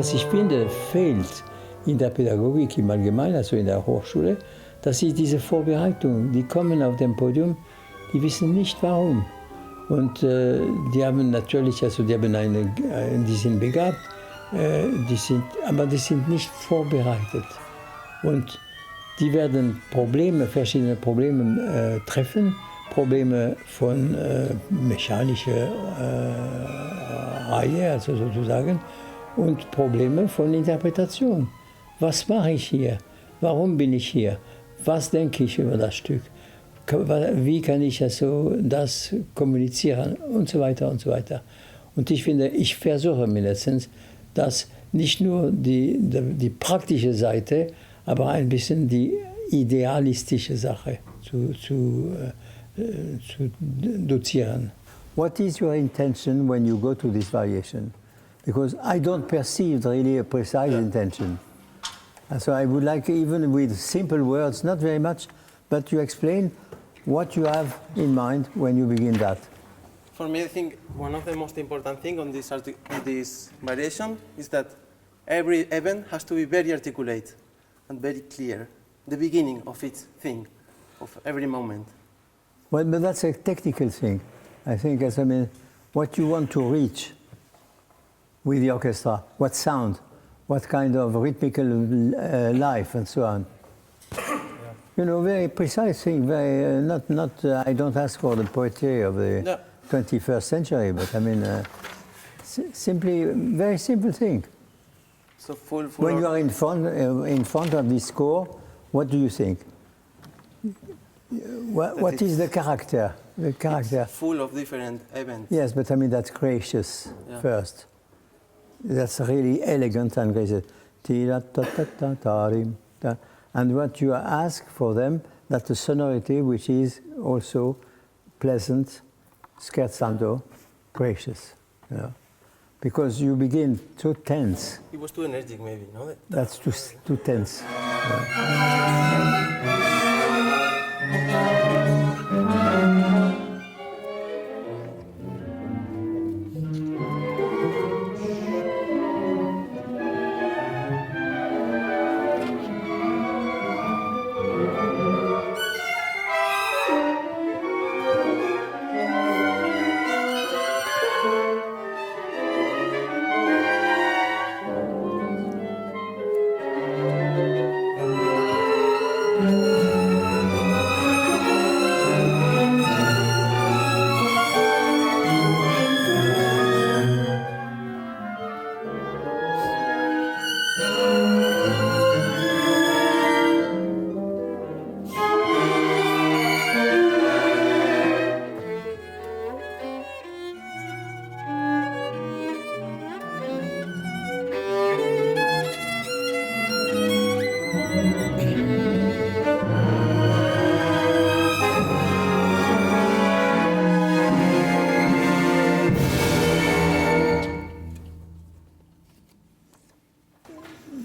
was ich finde, fehlt in der Pädagogik im Allgemeinen, also in der Hochschule, dass sie diese Vorbereitung, die kommen auf dem Podium, die wissen nicht warum. Und die haben natürlich, also die sind begabt, aber die sind nicht vorbereitet. Und die werden verschiedene Probleme treffen, Probleme von mechanischer Reihe, also sozusagen, und Probleme von Interpretation. Was mache ich hier? Warum bin ich hier? Was denke ich über das Stück? Wie kann ich also das kommunizieren? Und so weiter und so weiter. Und ich finde, ich versuche mindestens, dass nicht nur die praktische Seite, aber ein bisschen die idealistische Sache zu dozieren. What is your intention when you go to this variation? Because I don't perceive really a precise intention. So I would like, even with simple words, not very much, but you explain what you have in mind when you begin that. For me, I think one of the most important things on this variation is that every event has to be very articulate and very clear, the beginning of each thing, of every moment. Well, but that's a technical thing. I think, what you want to reach with the orchestra, what sound, what kind of rhythmical life, and so on. You know, very precise thing. Very I don't ask for the poetry of the 21st century, but simply very simple thing. So full when you are in front of this score, what do you think? What is the character? The character. It's full of different events. Yes, but that's gracious first. That's really elegant and gracious. And what you ask for them, that's a sonority which is also pleasant, scherzando, gracious. You know? Because you begin too tense. It was too energetic, maybe, no? That's too tense.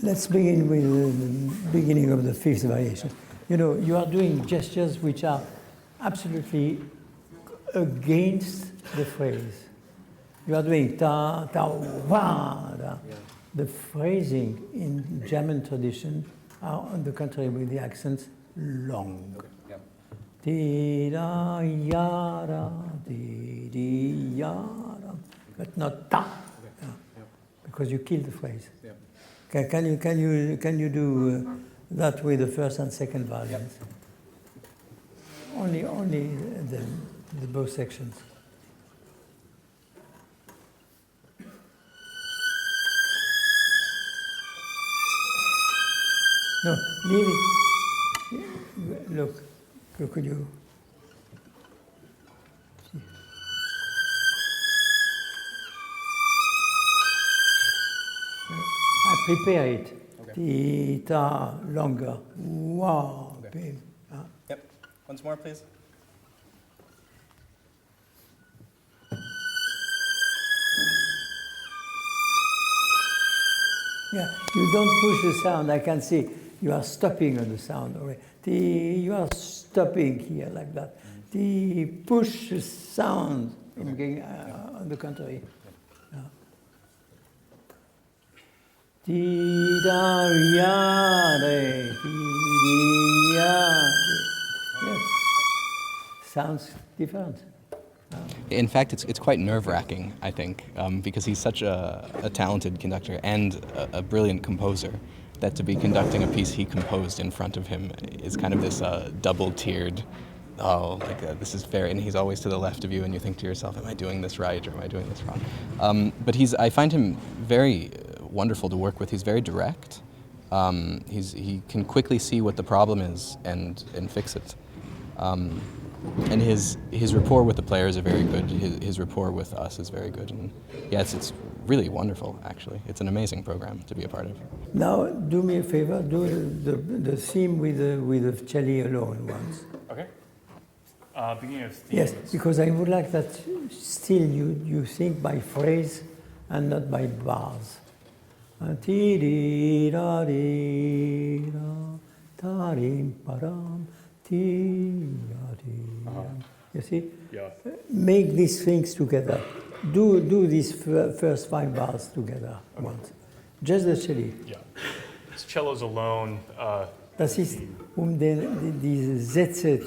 Let's begin with the beginning of the fifth variation. You know, you are doing gestures which are absolutely against the phrase. You are doing ta, ta, wa, da. The phrasing in German tradition are, on the contrary, with the accents, long. Di da ya da, di ya da, but not ta, because you kill the phrase. Can you do that with the first and second variants? Only the both sections. No, leave it. Look, could you? Prepare it. Okay. Ta, longer. Wow. Okay. Yep. Once more, please. Yeah, you don't push the sound. I can see you are stopping on the sound already. You are stopping here like that. Push the sound. On the contrary. Ti-da-ri-ya-de, ti-di-ya-de. Yes. Sounds different. In fact, it's quite nerve-wracking, I think, because he's such a talented conductor and a brilliant composer, that to be conducting a piece he composed in front of him is kind of this double-tiered, this is fair, and he's always to the left of you, and you think to yourself, am I doing this right, or am I doing this wrong? But I find him very wonderful to work with. He's very direct. He can quickly see what the problem is and fix it. And his rapport with the players are very good. His rapport with us is very good. And yeah, it's really wonderful, actually. It's an amazing program to be a part of. Now, do me a favor, do the theme with the cello alone once. Okay. Beginning of theme. Yes, because I would like that still you think by phrase and not by bars. Ti-di-da-di-da, ta-dim-pa-dam, ti-da-di-dam. You see? Yeah. Make these things together. Do these first 5 bars together once. Just the cello. Yeah. Cellos alone. Das ist, diese Sätze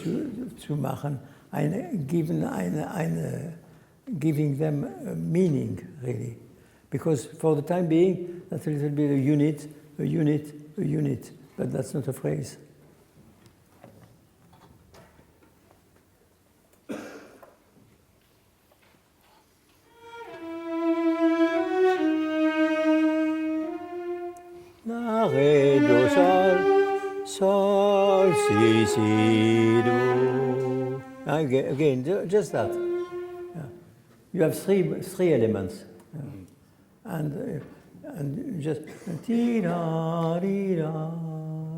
zu machen, giving them a meaning, really. Because for the time being, that's a little bit a unit, but that's not a phrase. La, re, do, sol, si, si, do. Again, just that. Yeah. You have three elements. Yeah. And just ti da di da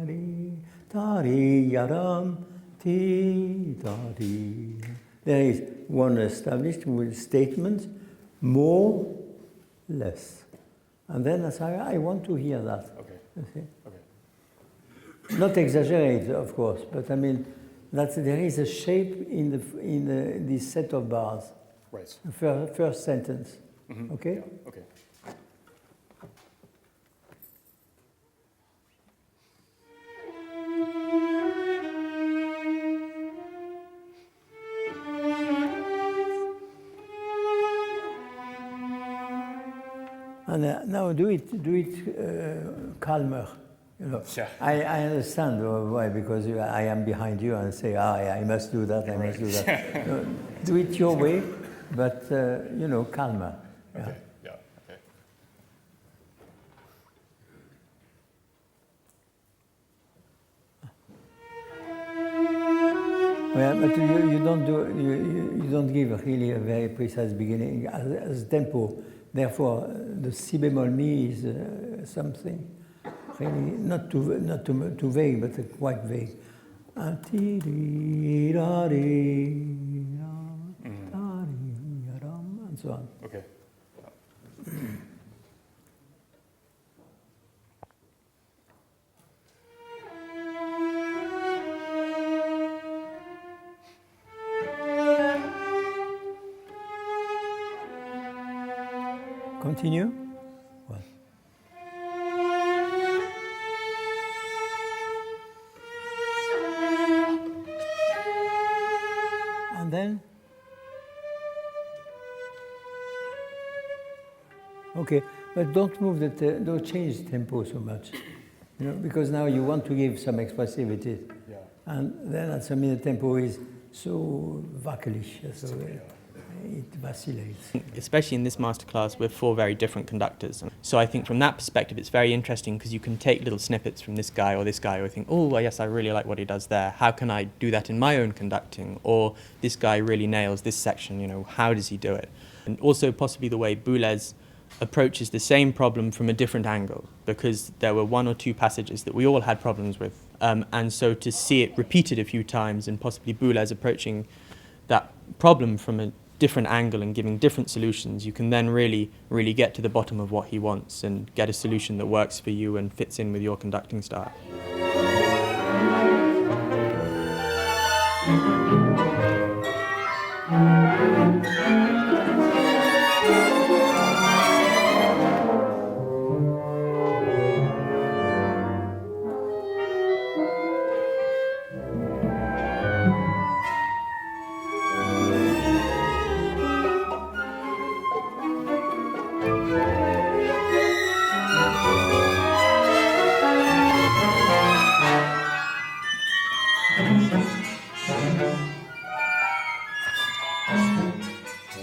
di da di yadam ti da di. There is one established with statement, more, less, and then I want to hear that. Okay. You see? Okay. Not exaggerate, of course, but I mean that there is a shape in this set of bars. Right. First sentence. Mm-hmm. Okay. Yeah. Okay. And now do it calmer. You know, Yeah. I understand why, because I am behind you and say, I must do that, I must do that. No, do it your way, but calmer. Yeah. Okay. Yeah. Okay. Well, but you don't give really a very precise beginning as tempo. Therefore, the si bemol mi is something really not too vague, but quite vague. And so on. Okay. Continue. What? And then? Okay, but don't don't change tempo so much, because now you want to give some expressivity, Yeah. and then at some minute tempo is so wackelig, so it vacillates. Especially in this masterclass, we're 4 very different conductors. So I think from that perspective, it's very interesting because you can take little snippets from this guy, or think, oh, yes, I really like what he does there. How can I do that in my own conducting? Or this guy really nails this section, how does he do it? And also possibly the way Boulez approaches the same problem from a different angle, because there were 1 or 2 passages that we all had problems with. And so to see it repeated a few times, and possibly Boulez approaching that problem from a different angle and giving different solutions, you can then really get to the bottom of what he wants and get a solution that works for you and fits in with your conducting style.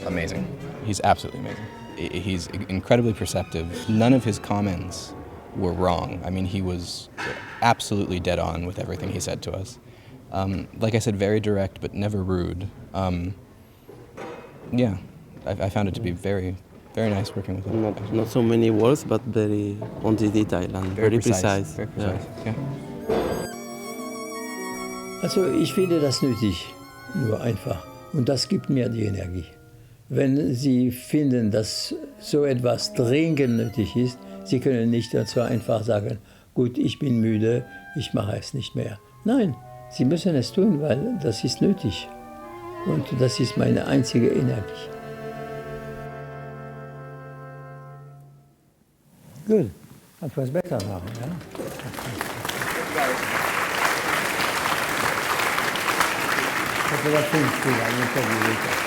amazing. He's absolutely amazing. He's incredibly perceptive. None of his comments were wrong. I mean, he was absolutely dead on with everything he said to us. Like I said, very direct, but never rude. Yeah, I found it to be very, very nice working with him. Not so many words, but very on the detail and very precise. Very precise, yeah. Also ich finde das nötig, nur einfach. Und das gibt mir die Energie. Wenn Sie finden, dass so etwas dringend nötig ist, Sie können nicht dazu einfach sagen, gut, ich bin müde, ich mache es nicht mehr. Nein, Sie müssen es tun, weil das ist nötig. Und das ist meine einzige Energie. Good. That was better now, yeah? But there are things too, I will tell you later.